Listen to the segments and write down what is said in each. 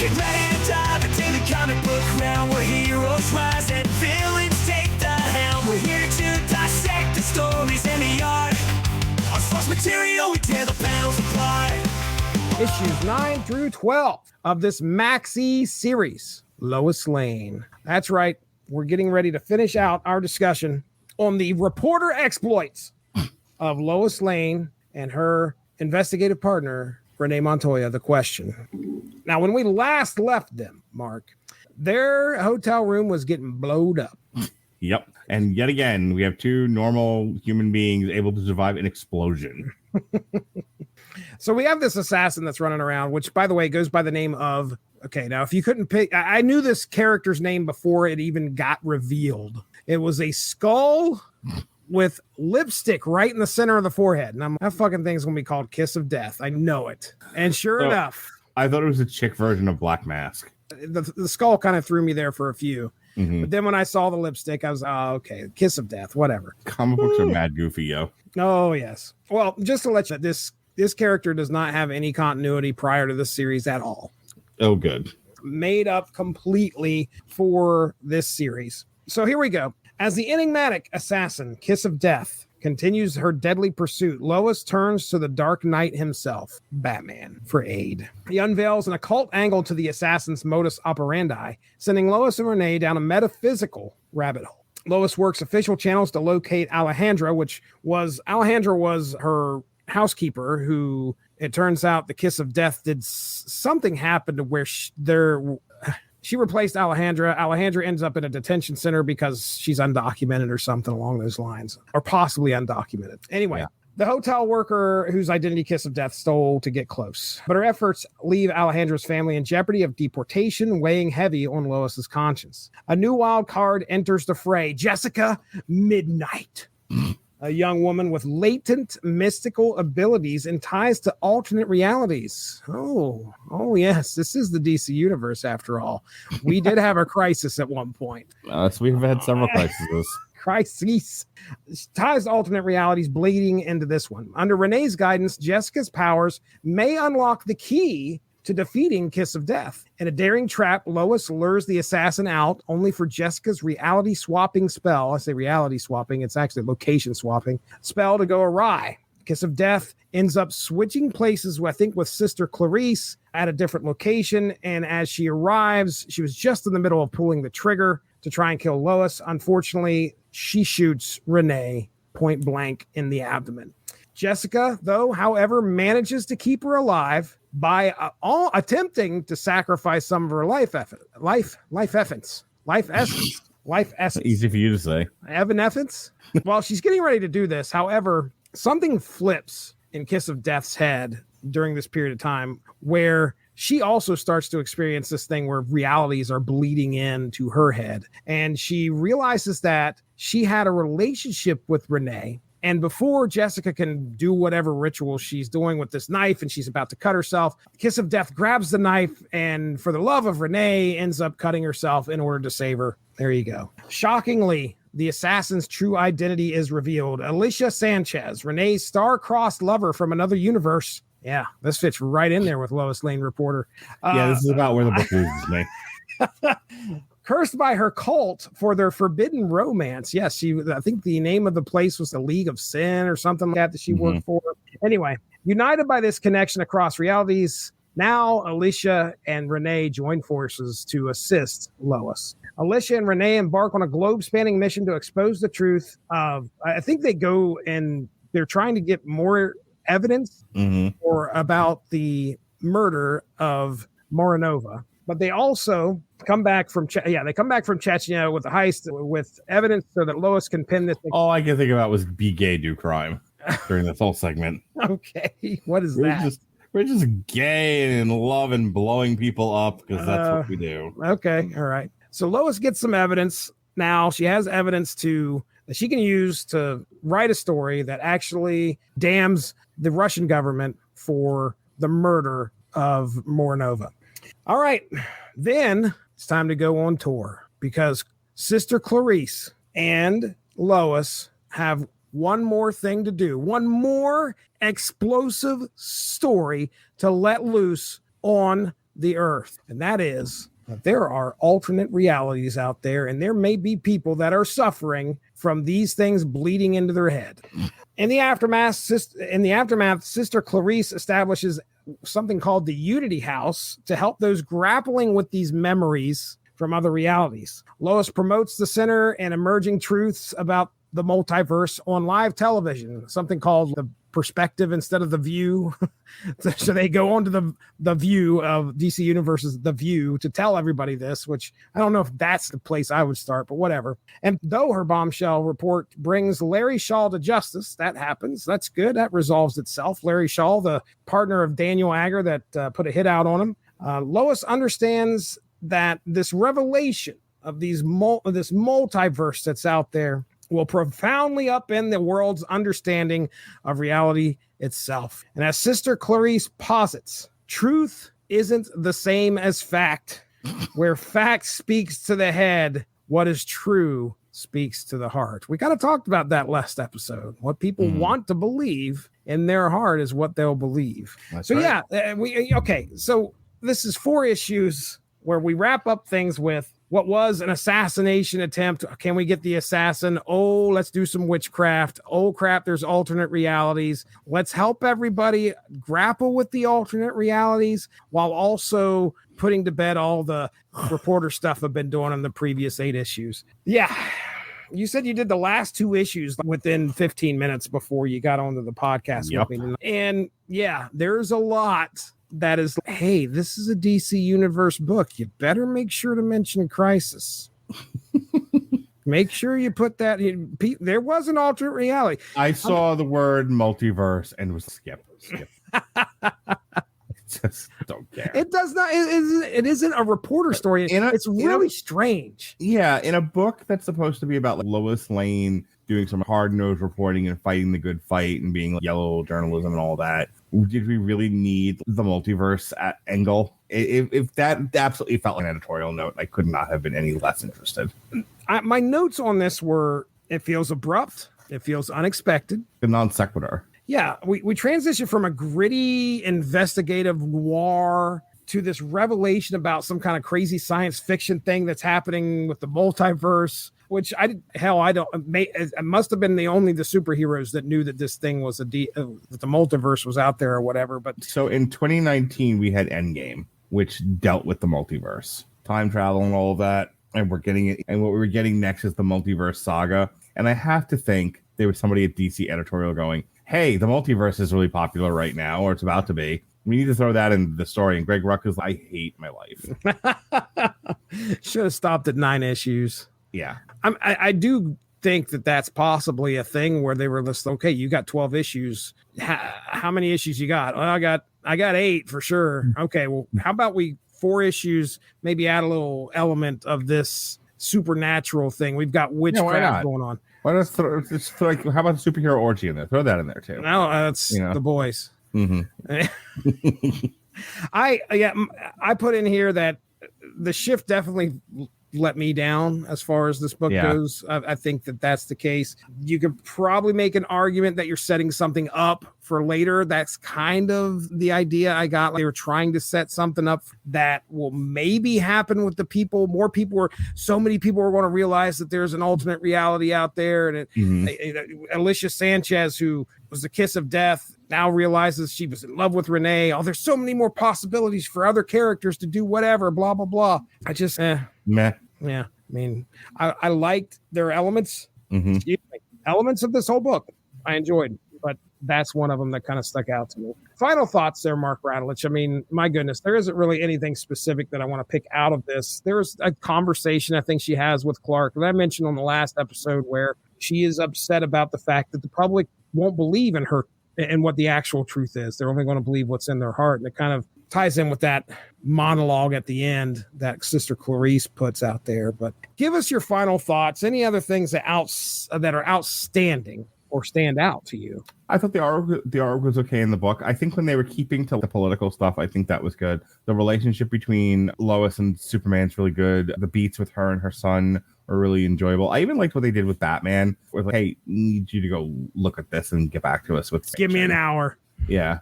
Get ready to dive into the comic book realm where heroes rise and villains take the helm. We're here to dissect the stories and the art. Our source material, we tear the panels apart. Issues 9 through 12 of this maxi series, Lois Lane. That's right. We're getting ready to finish out our discussion on the reporter exploits of Lois Lane and her investigative partner, Renee Montoya, The Question. Now, when we last left them, Mark, their hotel room was getting blowed up. Yep. And yet again, we have two normal human beings able to survive an explosion. So we have this assassin that's running around, which, by the way, goes by the name of... Okay, now, if you couldn't pick... I knew this character's name before it even got revealed. It was a skull with lipstick right in the center of the forehead. And that fucking thing's going to be called Kiss of Death. I know it. And sure enough... I thought it was a chick version of Black Mask. The skull kind of threw me there for a few. Mm-hmm. But then when I saw the lipstick, I was, okay, Kiss of Death, whatever. Comic books are mad goofy, yo. Oh, yes. Well, just to let you know, this character does not have any continuity prior to this series at all. Oh, good. Made up completely for this series. So here we go. As the enigmatic assassin, Kiss of Death, continues her deadly pursuit, Lois turns to the Dark Knight himself, Batman, for aid. He unveils an occult angle to the assassin's modus operandi, sending Lois and Renee down a metaphysical rabbit hole. Lois works official channels to locate Alejandra, Alejandra was her housekeeper, who it turns out the Kiss of Death did something happen to where she replaced Alejandra. Alejandra ends up in a detention center because she's undocumented or something along those lines, or possibly undocumented. Anyway, The hotel worker whose identity Kiss of Death stole to get close, but her efforts leave Alejandra's family in jeopardy of deportation, weighing heavy on Lois's conscience. A new wild card enters the fray, Jessica Midnight. A young woman with latent mystical abilities and ties to alternate realities. Oh, yes. This is the DC universe, after all. We did have a crisis at one point. We've had several crises. Crises. Ties to alternate realities bleeding into this one. Under Renee's guidance, Jessica's powers may unlock the key to defeating Kiss of Death. In a daring trap, Lois lures the assassin out, only for Jessica's reality swapping spell. I say reality swapping, it's actually location swapping spell to go awry. Kiss of Death ends up switching places, with Sister Clarice at a different location. And as she arrives, she was just in the middle of pulling the trigger to try and kill Lois. Unfortunately, she shoots Renee point blank in the abdomen. Jessica, though, however, manages to keep her alive by all attempting to sacrifice some of her life essence. Easy for you to say. Evanescence. While she's getting ready to do this, however, something flips in Kiss of Death's head during this period of time where she also starts to experience this thing where realities are bleeding into her head. And she realizes that she had a relationship with Renee. And before Jessica can do whatever ritual she's doing with this knife and she's about to cut herself, Kiss of Death grabs the knife and, for the love of Renee, ends up cutting herself in order to save her. There you go. Shockingly, the assassin's true identity is revealed. Alicia Sanchez, Renee's star-crossed lover from another universe. Yeah, this fits right in there with Lois Lane Reporter. This is about where the book loses me. Cursed by her cult for their forbidden romance. Yes, I think the name of the place was the League of Sin or something like that she worked for. Anyway, united by this connection across realities, now Alicia and Renee join forces to assist Lois. Alicia and Renee embark on a globe-spanning mission to expose the truth of, I think they go and they're trying to get more evidence or about the murder of Moronova. But they also come back from Chechnya with a heist with evidence so that Lois can pin this thing. All I can think about was be gay, do crime during this whole segment. Okay, what is that? We're just gay and in love and blowing people up because that's what we do. Okay, all right. So Lois gets some evidence. Now she has evidence that she can use to write a story that actually damns the Russian government for the murder of Moronova. All right, then it's time to go on tour because Sister Clarice and Lois have one more thing to do, one more explosive story to let loose on the earth, and that is that there are alternate realities out there, and there may be people that are suffering from these things bleeding into their head. In the aftermath, Sister Clarice establishes something called the Unity House to help those grappling with these memories from other realities. Lois promotes the center and emerging truths about the multiverse on live television, something called the perspective instead of the view. So they go on to the view of DC Universe's The View to tell everybody this, which I don't know if that's the place I would start, but whatever. And though her bombshell report brings Larry Shaw to justice, that happens. That's good. That resolves itself. Larry Shaw, the partner of Daniel Agger that put a hit out on him. Lois understands that this revelation of this multiverse that's out there will profoundly upend the world's understanding of reality itself. And as Sister Clarice posits, truth isn't the same as fact. Where fact speaks to the head, what is true speaks to the heart. We kind of talked about that last episode. What people want to believe in their heart is what they'll believe. That's so right. Okay. So this is 4 issues where we wrap up things with what was an assassination attempt. Can we get the assassin? Oh, let's do some witchcraft. Oh, crap, there's alternate realities. Let's help everybody grapple with the alternate realities while also putting to bed all the reporter stuff I've been doing in the previous 8 issues. Yeah. You said you did the last 2 issues within 15 minutes before you got onto the podcast. Yep. With me. And yeah, there's a lot that is, hey, this is a DC Universe book. You better make sure to mention Crisis. Make sure you put that in. There was an alternate reality. I saw the word multiverse and was skip. Just don't care. It does not. It isn't a reporter story. It's really strange. Yeah, in a book that's supposed to be about like Lois Lane doing some hard-nosed reporting and fighting the good fight and being like yellow journalism and all that. Did we really need the multiverse angle? If that absolutely felt like an editorial note, I could not have been any less interested. My notes on this were: it feels abrupt, it feels unexpected, The non sequitur. Yeah, we transition from a gritty investigative noir to this revelation about some kind of crazy science fiction thing that's happening with the multiverse, which it must have been the superheroes that knew that this thing was that the multiverse was out there or whatever. But so in 2019, we had Endgame, which dealt with the multiverse, time travel and all of that. And we're getting it. And what we're getting next is the multiverse saga. And I have to think there was somebody at DC editorial going, hey, the multiverse is really popular right now, or it's about to be. We need to throw that in the story. And Greg Rucka's, I hate my life. Should have stopped at 9 issues. Yeah. I do think that that's possibly a thing where they were listening. Okay, you got 12 issues. How many issues you got? Well, I got 8 for sure. Okay, well, how about we 4 issues, maybe add a little element of this supernatural thing. We've got witchcraft going on. Why not how about the superhero orgy in there? Throw that in there too. No, that's the boys. Mm-hmm. I put in here that the shift definitely let me down as far as this book goes. I think that that's the case. You could probably make an argument that you're setting something up for later. That's kind of the idea I got. Like they were trying to set something up that will maybe happen with the people. So many people are going to realize that there's an alternate reality out there. And Alicia Sanchez, who was the kiss of death, now realizes she was in love with Renee. Oh, there's so many more possibilities for other characters to do whatever, blah, blah, blah. I just, meh. Yeah, I mean, I liked their elements. Mm-hmm. Elements of this whole book I enjoyed, but that's one of them that kind of stuck out to me. Final thoughts there, Mark Radulich. I mean, my goodness, there isn't really anything specific that I want to pick out of this. There's a conversation I think she has with Clark that I mentioned on the last episode where she is upset about the fact that the public won't believe in her and what the actual truth is. They're only going to believe what's in their heart. And it kind of ties in with that monologue at the end that Sister Clarice puts out there. But give us your final thoughts. Any other things that are outstanding or stand out to you? I thought the arc was okay in the book. I think when they were keeping to the political stuff, I think that was good. The relationship between Lois and Superman's really good. The beats with her and her son are really enjoyable. I even liked what they did with Batman. With like, hey, need you to go look at this and get back to us with. Give me an hour. Yeah,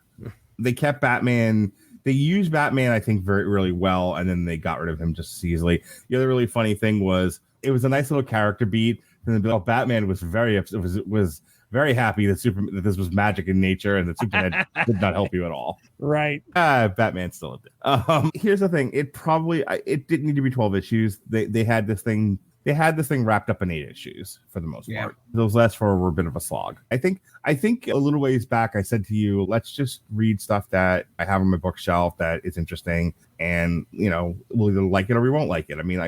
they kept Batman they used Batman, I think, really well, and then they got rid of him just as easily. The other really funny thing was it was a nice little character beat, and then Batman was very happy that this was magic in nature, and that Superman did not help you at all. Right. Batman still did. Here's the thing: it didn't need to be 12 issues. They had this thing. They had this thing wrapped up in 8 issues for the most part. Those last 4 were a bit of a slog. I think a little ways back, I said to you, let's just read stuff that I have on my bookshelf that is interesting, and we'll either like it or we won't like it. I mean,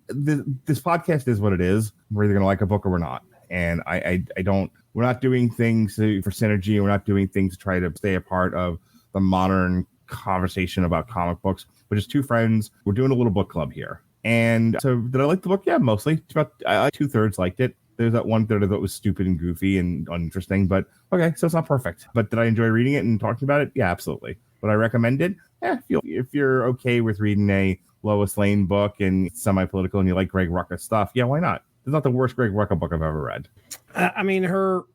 this podcast is what it is. We're either going to like a book or we're not. And we're not doing things for synergy. We're not doing things to try to stay a part of the modern conversation about comic books. We're just 2 friends. We're doing a little book club here. And so did I like the book? Yeah, mostly. I 2/3 liked it. There's that 1/3 of it was stupid and goofy and uninteresting, but okay, so it's not perfect. But did I enjoy reading it and talking about it? Yeah, absolutely. Would I recommend it? Yeah, if you're okay with reading a Lois Lane book and semi-political and you like Greg Rucka stuff, yeah, why not? It's not the worst Greg Rucka book I've ever read. I mean, her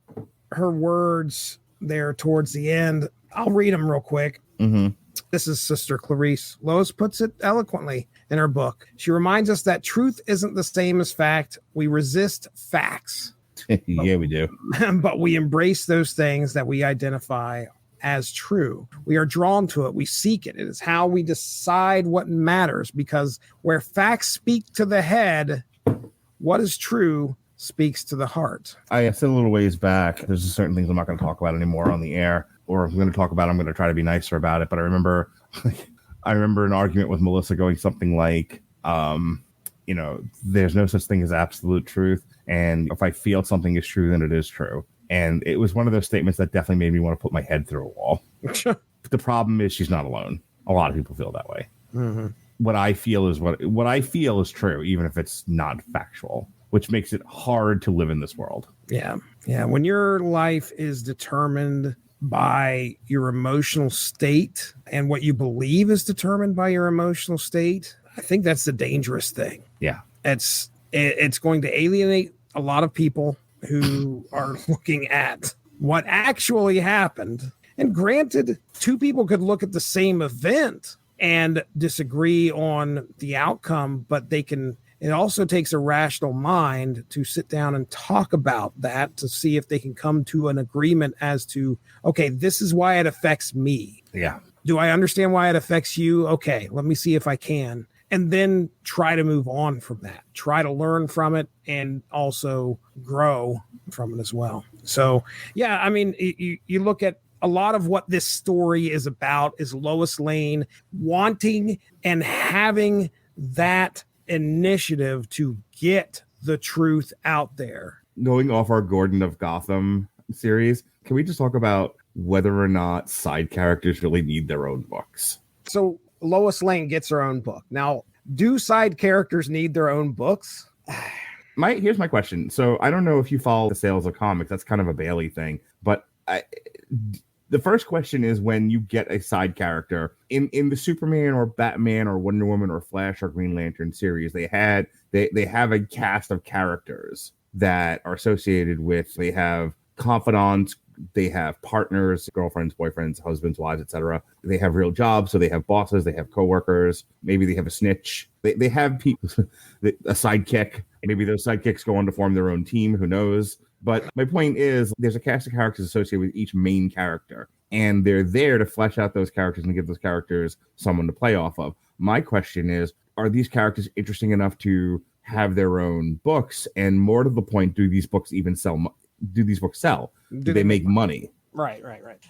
words there towards the end, I'll read them real quick. Mm-hmm. This is Sister Clarice. Lois puts it eloquently in her book. She reminds us that truth isn't the same as fact. We resist facts. Yeah, we do. But we embrace those things that we identify as true. We are drawn to it. We seek it. It is how we decide what matters, because where facts speak to the head, what is true speaks to the heart. I said a little ways back, there's certain things I'm not going to talk about anymore on the air, or if I'm going to talk about it, I'm going to try to be nicer about it. But I remember an argument with Melissa going something like, there's no such thing as absolute truth. And if I feel something is true, then it is true. And it was one of those statements that definitely made me want to put my head through a wall. The problem is she's not alone. A lot of people feel that way. Mm-hmm. What I feel is true, even if it's not factual, which makes it hard to live in this world. Yeah. Yeah. When your life is determined by your emotional state and what you believe is determined by your emotional state, I think that's the dangerous thing. Yeah. It's going to alienate a lot of people who are looking at what actually happened. And granted, 2 people could look at the same event and disagree on the outcome, but it also takes a rational mind to sit down and talk about that to see if they can come to an agreement as to, okay, this is why it affects me. Yeah. Do I understand why it affects you? Okay, let me see if I can. And then try to move on from that. Try to learn from it and also grow from it as well. So, yeah, I mean, you look at a lot of what this story is about is Lois Lane wanting and having that initiative to get the truth out there. Going off our Gordon of Gotham series, can we just talk about whether or not side characters really need their own books? So Lois Lane gets her own book. Now, do side characters need their own books? Here's my question. So I don't know if you follow the sales of comics. That's kind of a Bailey thing. But the first question is, when you get a side character in the Superman or Batman or Wonder Woman or Flash or Green Lantern series, they have a cast of characters that are associated with, they have confidants, they have partners, girlfriends, boyfriends, husbands, wives, etc. They have real jobs, so they have bosses, they have coworkers, maybe they have a snitch. They have people, a sidekick. Maybe those sidekicks go on to form their own team, who knows? But my point is, there's a cast of characters associated with each main character, and they're there to flesh out those characters and give those characters someone to play off of. My question is, are these characters interesting enough to have their own books? And more to the point, do these books even sell? Do these books sell? Do they make money? Right.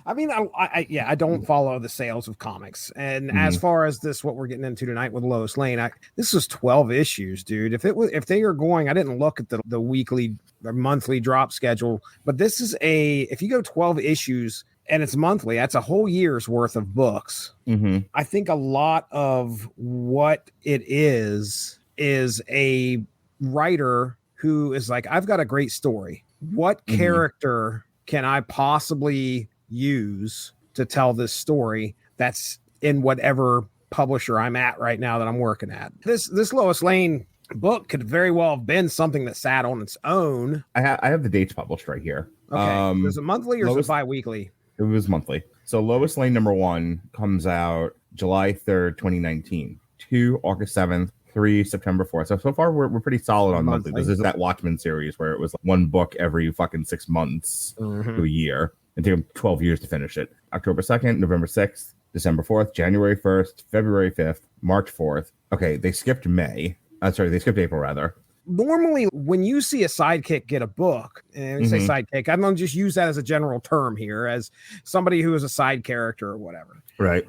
I mean, I don't follow the sales of comics. And as far as what we're getting into tonight with Lois Lane, this was 12 issues, dude. If they are going, I didn't look at the weekly or monthly drop schedule, but this is if you go 12 issues and it's monthly, that's a whole year's worth of books. Mm-hmm. I think a lot of what it is a writer who is like, I've got a great story. What character can I possibly use to tell this story that's in whatever publisher I'm at right now that I'm working at? This Lois Lane book could very well have been something that sat on its own. I have the dates published right here. Okay. Is it monthly or is it bi-weekly? It was monthly. So Lois Lane #1 comes out July 3rd, 2019. 2 August 7th. 3 September 4th. So far we're pretty solid on monthly. This is that Watchmen series where it was like one book every fucking 6 months to a year. And took them 12 years to finish it. October 2nd, November 6th, December 4th, January 1st, February 5th, March 4th. Okay, they skipped May. They skipped April rather. Normally, when you see a sidekick get a book, and we say sidekick, I'm going to just use that as a general term here, as somebody who is a side character or whatever. Right.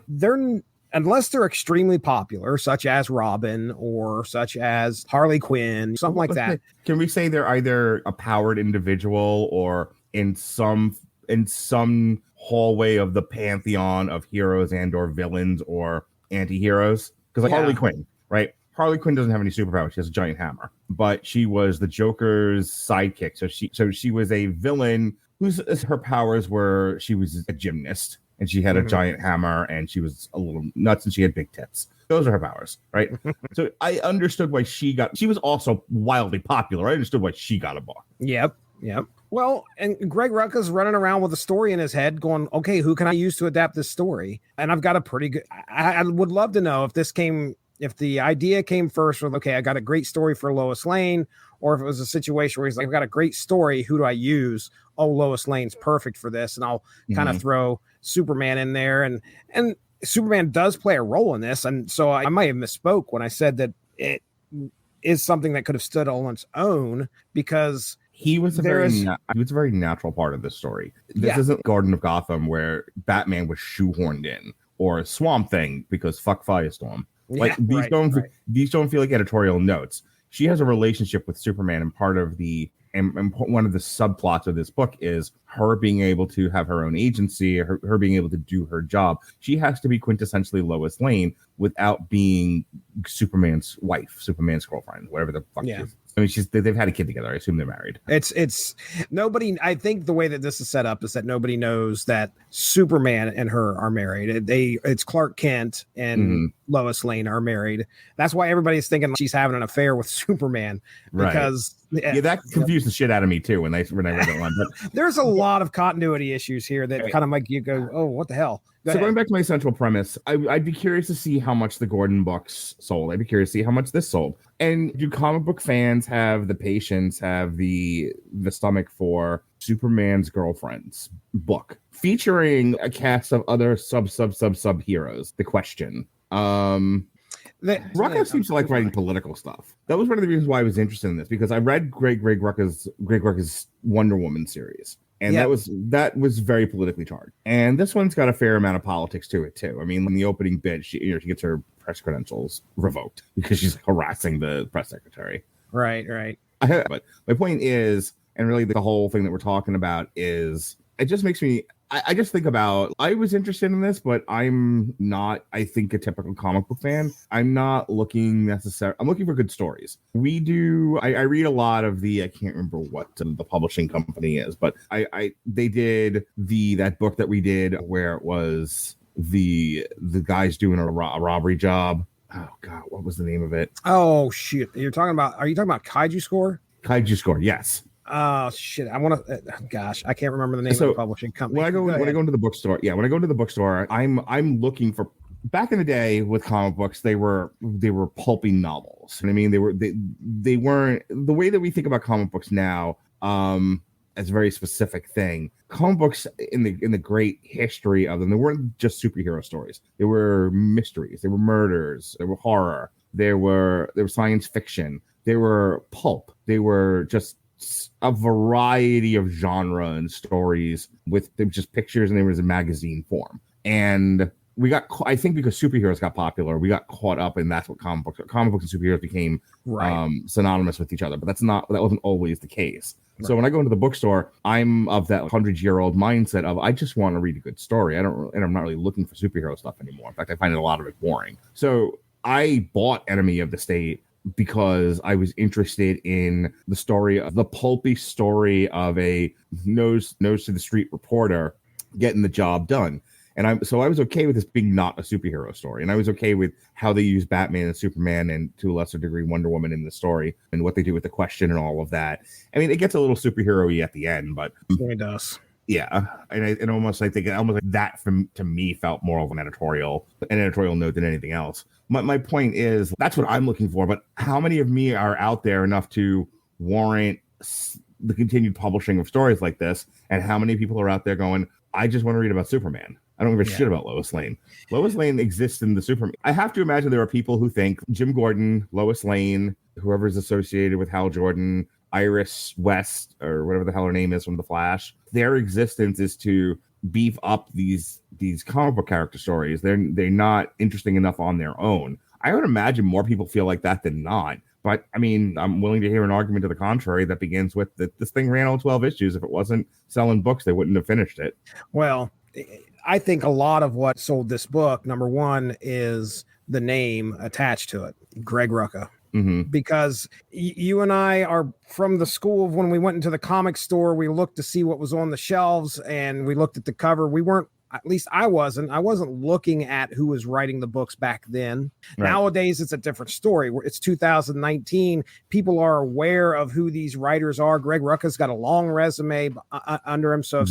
Unless they're extremely popular, such as Robin or such as Harley Quinn, something like that. Can we say they're either a powered individual or in some hallway of the pantheon of heroes and or villains or anti-heroes? Because Harley Quinn, right? Harley Quinn doesn't have any superpowers. She has a giant hammer, but she was the Joker's sidekick. So she was a villain whose her powers were she was a gymnast and she had a giant hammer and she was a little nuts and she had big tits. Those are her powers, right? So I understood why she was also wildly popular. I understood why she got a book. Yep. Well, and Greg Rucka's running around with a story in his head going, okay, who can I use to adapt this story? And I've got a pretty good, I would love to know if the idea came first with, okay, I got a great story for Lois Lane, or if it was a situation where he's like, I've got a great story, who do I use? Oh, Lois Lane's perfect for this. And I'll kind of throw Superman in there. And Superman does play a role in this. And so I might have misspoke when I said that it is something that could have stood on its own because he was a very natural part of this story. This isn't Garden of Gotham where Batman was shoehorned in or Swamp Thing because fuck Firestorm. Like these don't feel like editorial notes. She has a relationship with Superman, and part of and one of the subplots of this book is her being able to have her own agency, her being able to do her job. She has to be quintessentially Lois Lane without being Superman's wife, Superman's girlfriend, whatever the fuck she is. I mean, they've had a kid together. I assume they're married. It's nobody. I think the way that this is set up is that nobody knows that Superman and her are married. It's Clark Kent and Lois Lane are married. That's why everybody's thinking she's having an affair with Superman because that confused the shit out of me too when I read that one. But there's a lot of continuity issues here that kind of make you go, oh, what the hell? Going back to my central premise, I'd be curious to see how much the Gordon books sold. I'd be curious to see how much this sold. And do comic book fans have the patience, have the stomach for Superman's Girlfriend's book featuring a cast of other sub heroes? The question. Rucka seems to like writing political stuff. That was one of the reasons why I was interested in this, because I read Greg Rucka's Wonder Woman series. And that was very politically charged. And this one's got a fair amount of politics to it too. I mean, in the opening bit, she gets her press credentials revoked because she's harassing the press secretary. Right. But my point is, and really the whole thing that we're talking about is, it just makes me, I just think about, I was interested in this, but I'm not, I think, a typical comic book fan. I'm not looking I'm looking for good stories. I read a lot of I can't remember what the publishing company is, but they did that book that we did where it was the guys doing a robbery job. Oh God, what was the name of it? Oh shit. Are you talking about Kaiju Score? Kaiju Score, yes. Oh shit! I want to. Gosh, I can't remember the name of the publishing company. When I go into the bookstore, I'm looking for. Back in the day with comic books, they were pulpy novels. And I mean, they weren't the way that we think about comic books now. As a very specific thing. Comic books in the great history of them, they weren't just superhero stories. They were mysteries. They were murders. They were horror. They were science fiction. They were pulp. They were just a variety of genre and stories with just pictures, and there was a magazine form. And we got, I think, because superheroes got popular, we got caught up in that's what comic books and superheroes became synonymous with each other. But that wasn't always the case. Right. So when I go into the bookstore, I'm of that 100-year-old mindset of I just want to read a good story. And I'm not really looking for superhero stuff anymore. In fact, I find a lot of it boring. So I bought Enemy of the State because I was interested in the story of the pulpy story of a nose to the street reporter getting the job done. And I was okay with this being not a superhero story. And I was okay with how they use Batman and Superman and to a lesser degree Wonder Woman in the story and what they do with the question and all of that. I mean, it gets a little superhero-y at the end, but it does. Yeah, and almost like that to me felt more of an editorial note than anything else. My point is that's what I'm looking for. But how many of me are out there enough to warrant the continued publishing of stories like this? And how many people are out there going, I just want to read about Superman. I don't give a shit about Lois Lane. Lois Lane exists in the Superman. I have to imagine there are people who think Jim Gordon, Lois Lane, whoever is associated with Hal Jordan, Iris West, or whatever the hell her name is from The Flash, their existence is to beef up these comic book character stories. They're not interesting enough on their own. I would imagine more people feel like that than not. But I mean, I'm willing to hear an argument to the contrary that begins with that this thing ran all 12 issues. If it wasn't selling books, they wouldn't have finished it. Well, I think a lot of what sold this book, number one, is the name attached to it, Greg Rucka. Mm-hmm. Because you and I are from the school of when we went into the comic store, we looked to see what was on the shelves and we looked at the cover. We weren't, at least I wasn't looking at who was writing the books back then. Right. Nowadays, it's a different story. It's 2019. People are aware of who these writers are. Greg Rucka's got a long resume under him. So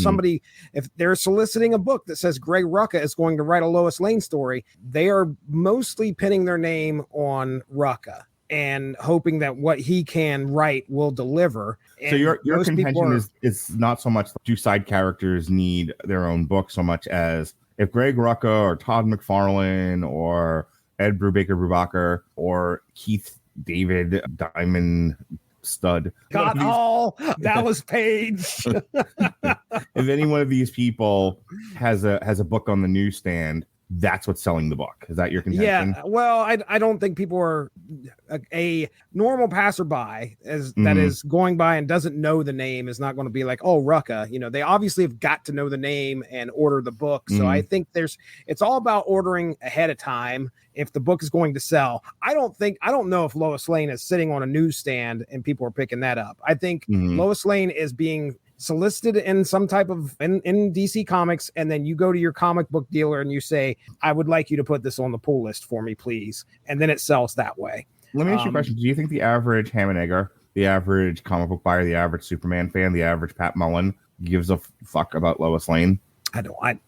if they're soliciting a book that says Greg Rucka is going to write a Lois Lane story, they are mostly pinning their name on Rucka and hoping that what he can write will deliver. And so your contention is not so much do side characters need their own book so much as if Greg Rucka or Todd McFarlane or Ed Brubaker or Keith David Diamond Stud got all Dallas Page. If any one of these people has a book on the newsstand, that's what's selling the book. Is that your contention? Yeah. Well, I don't think people are a normal passerby that is going by and doesn't know the name is not going to be like, oh, Rucka. You know, they obviously have got to know the name and order the book. So I think it's all about ordering ahead of time if the book is going to sell. I don't know if Lois Lane is sitting on a newsstand and people are picking that up. I think Lois Lane is being solicited in some type of in DC Comics, and then you go to your comic book dealer and you say, I would like you to put this on the pull list for me, please. And then it sells that way. Let me ask you a question. Do you think the average ham and egger, the average comic book buyer, the average Superman fan, the average Pat Mullen gives a fuck about Lois Lane? I don't.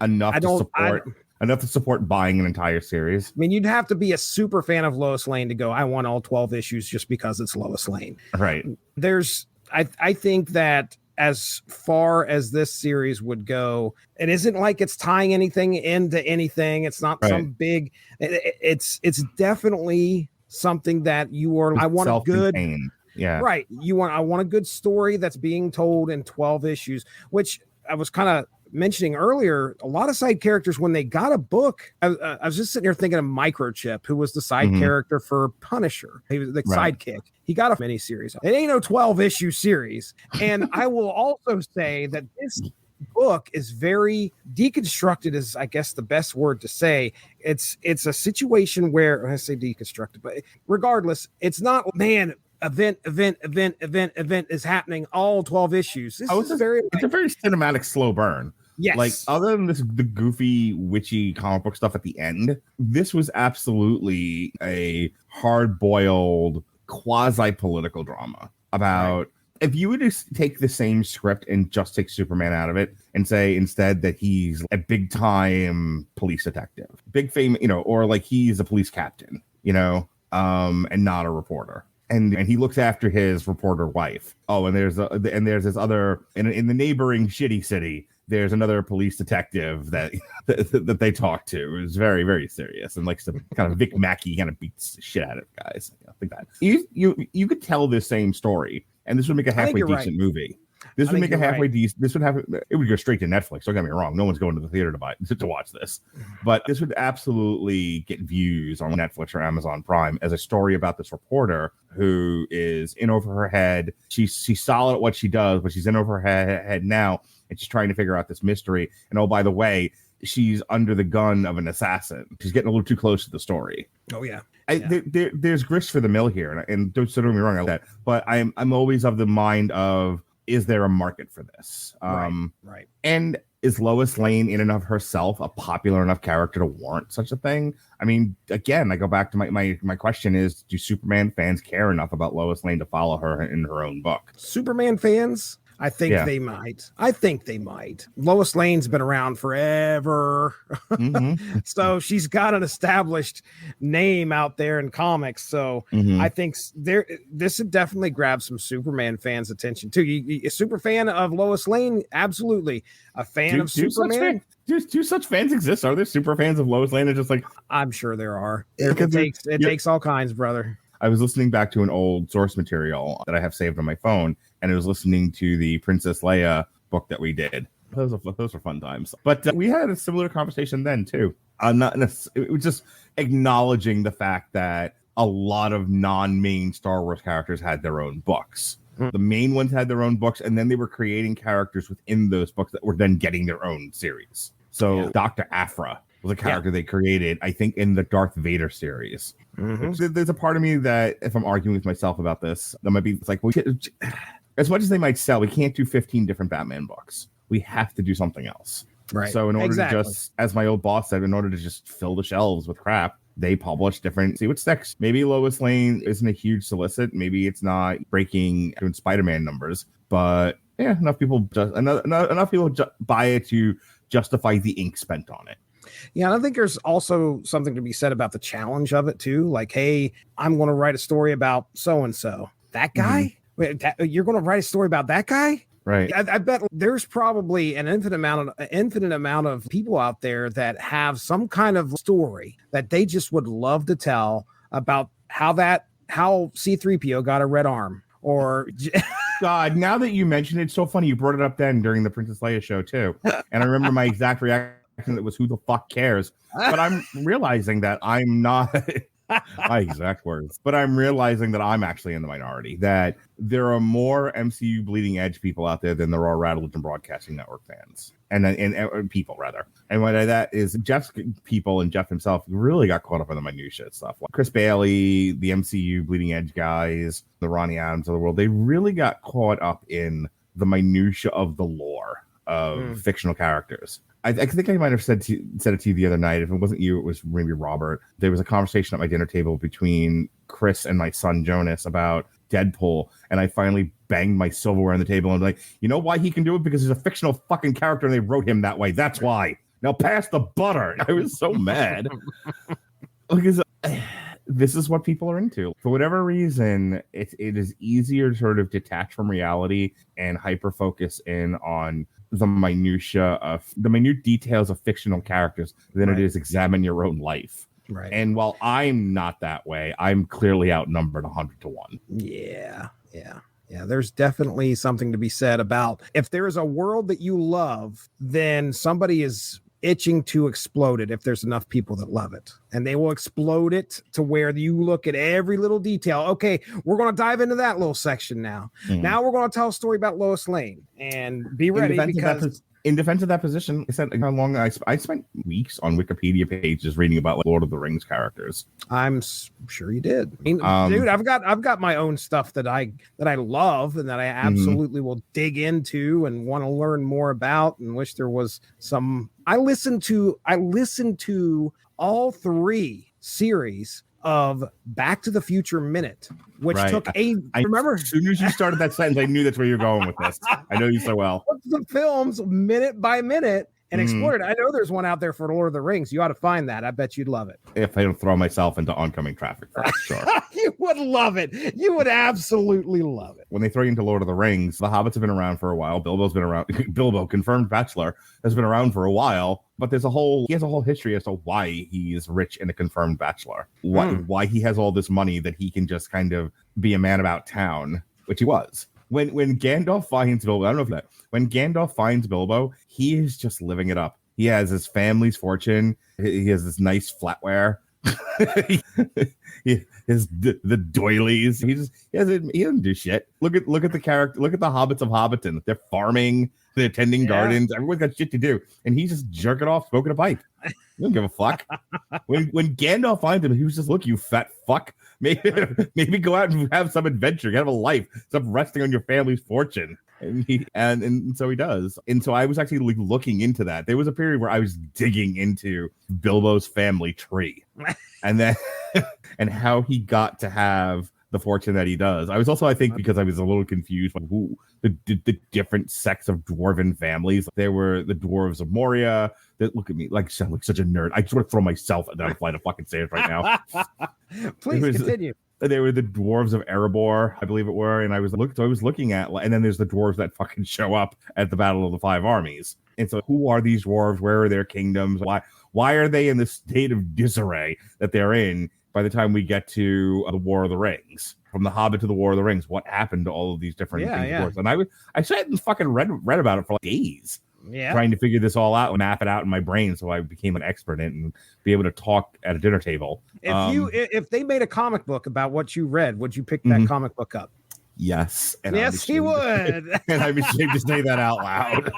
Enough to support buying an entire series. I mean, you'd have to be a super fan of Lois Lane to go, I want all 12 issues just because it's Lois Lane. Right. I think that as far as this series would go, it isn't like it's tying anything into anything. It's not some big, it's definitely something that I want a good, right. I want a good story that's being told in 12 issues, which I was kind of mentioning earlier. A lot of side characters, when they got a book, I was just sitting here thinking of Microchip, who was the side character for Punisher. He was the sidekick. He got a miniseries. It ain't no 12 issue series. And I will also say that this book is very deconstructed, is I guess the best word to say. It's a situation where I say deconstructed, but regardless, it's not, man, event is happening all 12 issues. It's a very cinematic slow burn. Yes. Like, other than the goofy, witchy comic book stuff at the end, this was absolutely a hard-boiled, quasi-political drama about if you would just take the same script and just take Superman out of it and say instead that he's a big-time police detective, big fame, or like he's a police captain, and not a reporter. And he looks after his reporter wife. Oh, and there's this other in the neighboring shitty city. There's another police detective that they talk to. It's very, very serious and likes to kind of Vic Mackey kind of beats the shit out of guys. I think that you could tell this same story, and this would make a halfway decent movie. This would make a halfway decent. It would go straight to Netflix. Don't get me wrong. No one's going to the theater to watch this, but this would absolutely get views on Netflix or Amazon Prime as a story about this reporter who is in over her head. She's solid at what she does, but she's in over her head now, and she's trying to figure out this mystery. And oh, by the way, she's under the gun of an assassin. She's getting a little too close to the story. Oh yeah. There's grist for the mill here, and don't get me wrong about that. But I'm always of the mind of, is there a market for this? Right. And is Lois Lane in and of herself a popular enough character to warrant such a thing? I mean, again, I go back to my question is, do Superman fans care enough about Lois Lane to follow her in her own book? Superman fans I think they might. Lois Lane's been around forever. Mm-hmm. So she's got an established name out there in comics. So I think this would definitely grab some Superman fans' attention too. You a super fan of Lois Lane? Absolutely. A fan of Superman? Do such fans exist? Are there super fans of Lois Lane? It's just like, I'm sure there are. It takes all kinds, brother. I was listening back to an old source material that I have saved on my phone, and I was listening to the Princess Leia book that we did. Those were fun times. But we had a similar conversation then too. It was just acknowledging the fact that a lot of non-main Star Wars characters had their own books. The main ones had their own books, and then they were creating characters within those books that were then getting their own series. So Dr. Aphra was a character they created, I think, in the Darth Vader series. There's a part of me that, if I'm arguing with myself about this, that might be, it's like, well, as much as they might sell, we can't do 15 different Batman books. We have to do something else. Right. So in order to just, as my old boss said, in order to just fill the shelves with crap, they publish different, see what sticks. Maybe Lois Lane isn't a huge solicit. Maybe it's not breaking doing Spider-Man numbers, but yeah, enough people buy it to justify the ink spent on it. Yeah, and I think there's also something to be said about the challenge of it too. Like, hey, I'm going to write a story about so-and-so. That guy? Wait, you're going to write a story about that guy? Right. I bet there's probably an infinite amount of people out there that have some kind of story that they just would love to tell about how C-3PO got a red arm. Or God, now that you mention it, it's so funny. You brought it up then during the Princess Leia show too. And I remember my exact reaction. That was, who the fuck cares? But I'm realizing that I'm not my exact words, but I'm realizing that I'm actually in the minority, that there are more MCU bleeding edge people out there than there are Religion Broadcasting Network fans and people rather. And what that is, Jeff's people and Jeff himself really got caught up in the minutia stuff. Like Chris Bailey, the MCU bleeding edge guys, the Ronnie Adams of the world, they really got caught up in the minutia of the lore of fictional characters. I think I might have said it to you the other night. If it wasn't you, it was maybe Robert. There was a conversation at my dinner table between Chris and my son Jonas about Deadpool, and I finally banged my silverware on the table and was like, you know why he can do it? Because he's a fictional fucking character and they wrote him that way. That's why. Now pass the butter. I was so mad. Because this is what people are into. For whatever reason, it is easier to sort of detach from reality and hyper focus in on the minute details of fictional characters than it is examine your own life. Right. And while I'm not that way, I'm clearly outnumbered 100-1. Yeah. There's definitely something to be said about, if there is a world that you love, then somebody is itching to explode it if there's enough people that love it, and they will explode it to where you look at every little detail. Okay, we're going to dive into that little section now. Now we're going to tell a story about Lois Lane, and be ready, because in defense of that position, I said how long I spent weeks on Wikipedia pages reading about Lord of the Rings characters. I'm sure you did. Dude, I've got my own stuff that I love and that I absolutely will dig into and want to learn more about, and wish there was some. I listened to all 3 series of Back to the Future Minute, which took remember, as soon as you started that sentence, I knew that's where you're going with this. I know you so well. The films minute by minute and explored it. I know there's one out there for Lord of the Rings. You ought to find that. I bet you'd love it. If I don't throw myself into oncoming traffic, for sure. You would love it. You would absolutely love it. When they throw you into Lord of the Rings, the Hobbits have been around for a while. Bilbo's been around. Bilbo, confirmed bachelor, has been around for a while. But he has a whole history as to why he's rich and a confirmed bachelor. Why he has all this money that he can just kind of be a man about town, which he was. When Gandalf finds Bilbo, I don't know if that. When Gandalf finds Bilbo, he is just living it up. He has his family's fortune. He has this nice flatware. The doilies. He doesn't do shit. Look at the character. Look at the hobbits of Hobbiton. They're farming. They're tending gardens. Everyone's got shit to do, and he's just jerking off, smoking a pipe. He don't give a fuck. When Gandalf finds him, he was just, look, you fat fuck. Maybe go out and have some adventure. Have a life. Stop resting on your family's fortune. And so he does. And so I was actually looking into that. There was a period where I was digging into Bilbo's family tree, and then and how he got to have the fortune that he does. I was also, I think, because I was a little confused by who the different sects of dwarven families. There were the dwarves of Moria. That look at me like I sound like such a nerd. I just want to throw myself down a flight of fucking stairs right now. Please continue. There were the dwarves of Erebor, I believe it were, and I was looking at, and then there's the dwarves that fucking show up at the Battle of the Five Armies. And so, who are these dwarves? Where are their kingdoms? Why are they in the state of disarray that they're in by the time we get to the War of the Rings? From the Hobbit to the War of the Rings, what happened to all of these different things? And I sat and fucking read about it for like days. Yeah. Trying to figure this all out and map it out in my brain so I became an expert in it and be able to talk at a dinner table. If they made a comic book about what you read, would you pick that comic book up? Yes. And yes, he would. And I'm ashamed to say that out loud.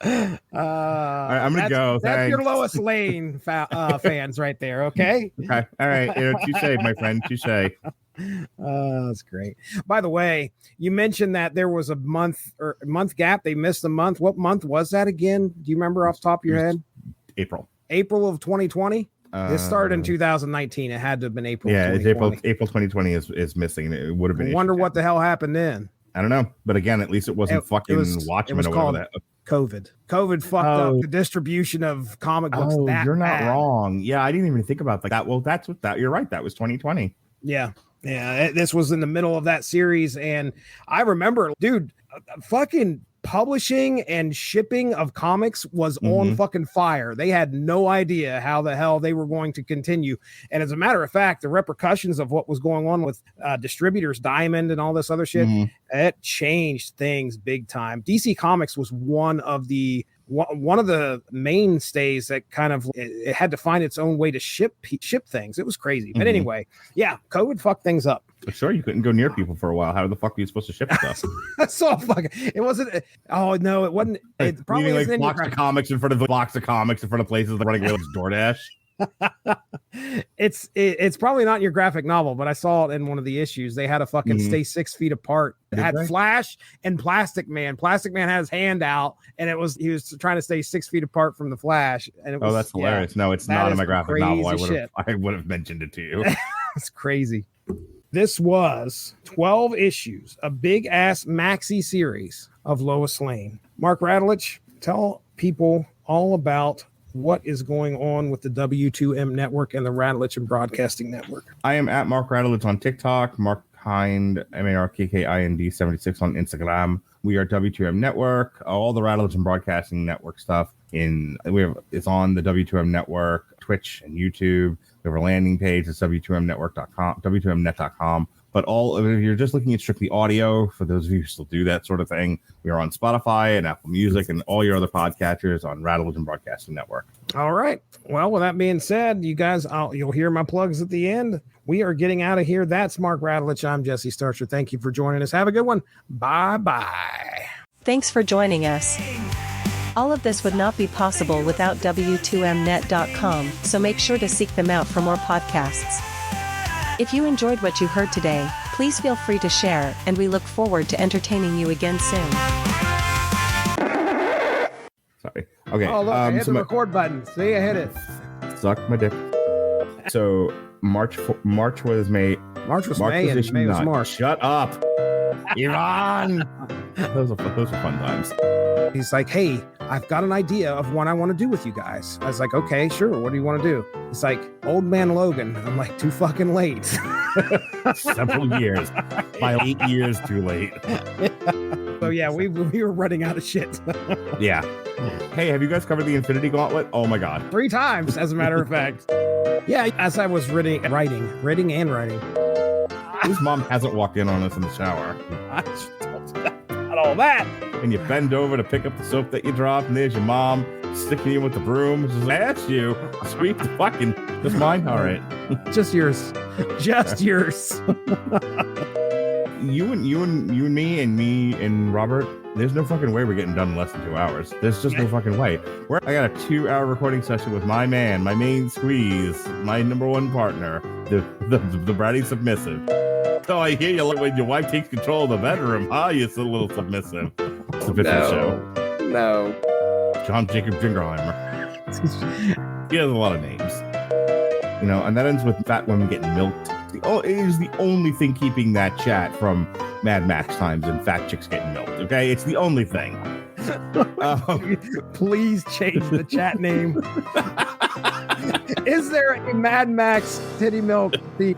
All right, I'm gonna go. That's Thanks. your Lois Lane fans right there. Okay. Okay. All right. Touche, my friend. Touche. That's great. By the way, you mentioned that there was a month gap. They missed a month. What month was that again? Do you remember off the top of your head? April of 2020. This started in 2019. It had to have been April. Yeah, it's April 2020 is missing. It would have been. I wonder what the hell happened then. I don't know, but again, at least it wasn't Watchmen or whatever that. COVID fucked up the distribution of comic books. You're not wrong. Yeah, I didn't even think about that. Well, that's what that. You're right. That was 2020. Yeah. This was in the middle of that series, and I remember, dude, fucking publishing and shipping of comics was on fucking fire. They had no idea how the hell they were going to continue. And as a matter of fact, the repercussions of what was going on with distributors, Diamond and all this other shit, it changed things big time. DC Comics was one of the mainstays that kind of it had to find its own way to ship things. It was crazy. But anyway, yeah, COVID fucked things up. Sure, you couldn't go near people for a while. How the fuck were you supposed to ship stuff? So fucking. It wasn't. Oh no, it wasn't. It probably like blocks of comics in front of places like running away with DoorDash. It's probably not in your graphic novel, but I saw it in one of the issues. They had to fucking stay 6 feet apart. It had Flash and Plastic Man. Plastic Man had his hand out, and he was trying to stay 6 feet apart from the Flash. And it was, that's hilarious. No, it's not in my graphic novel. I would have mentioned it to you. It's crazy. This was 12 issues, a big ass maxi series of Lois Lane. Mark Radulich, tell people all about what is going on with the W2M network and the Radulich and Broadcasting Network. I am at Mark Radulich on TikTok, Mark Kind, MARKKIND 76 on Instagram. We are W2M Network. All the Radulich and Broadcasting Network stuff it's on the W2M Network, Twitch and YouTube. We have a landing page. It's W2MNetwork.com, W2Mnet.com. But if you're just looking at strictly audio, for those of you who still do that sort of thing, we are on Spotify and Apple Music and all your other podcatchers on Radulich and Broadcasting Network. All right. Well, with that being said, you guys, you'll hear my plugs at the end. We are getting out of here. That's Mark Radulich. I'm Jesse Starcher. Thank you for joining us. Have a good one. Bye-bye. Thanks for joining us. All of this would not be possible without W2Mnet.com, so make sure to seek them out for more podcasts. If you enjoyed what you heard today, please feel free to share, and we look forward to entertaining you again soon. Sorry. Okay. Oh, look, I hit the record button. See, I hit it. Suck my dick. So March was May. March was May, and May was March. Shut up. Iran. Those were fun times. He's like, hey, I've got an idea of what I want to do with you guys. I was like, okay, sure. What do you want to do? He's like, Old Man Logan. I'm like, too fucking late. Several years. By 8 years too late. So yeah, we were running out of shit. Yeah. Hey, have you guys covered the Infinity Gauntlet? Oh my God. 3 times, as a matter of fact. Yeah, as I was writing. Whose mom hasn't walked in on us in the shower? I just told you about all that. And you bend over to pick up the soap that you dropped, and there's your mom sticking you with the broom. She's like, I asked you, sweep the fucking, just mine. All right. Just yours. Just yours. You and me and Robert, there's no fucking way we're getting done in less than 2 hours. There's just no fucking way. I got a 2-hour recording session with my man, my main squeeze, my number one partner, the bratty submissive. So I hear you when your wife takes control of the bedroom. You're still a little submissive. It's a bit of a show. No. John Jacob Jingerheimer. He has a lot of names. And that ends with fat women getting milked it is the only thing keeping that chat from Mad Max times and fat chicks getting milked. Okay, it's the only thing. Please change the chat name. Is there a Mad Max titty milk theme?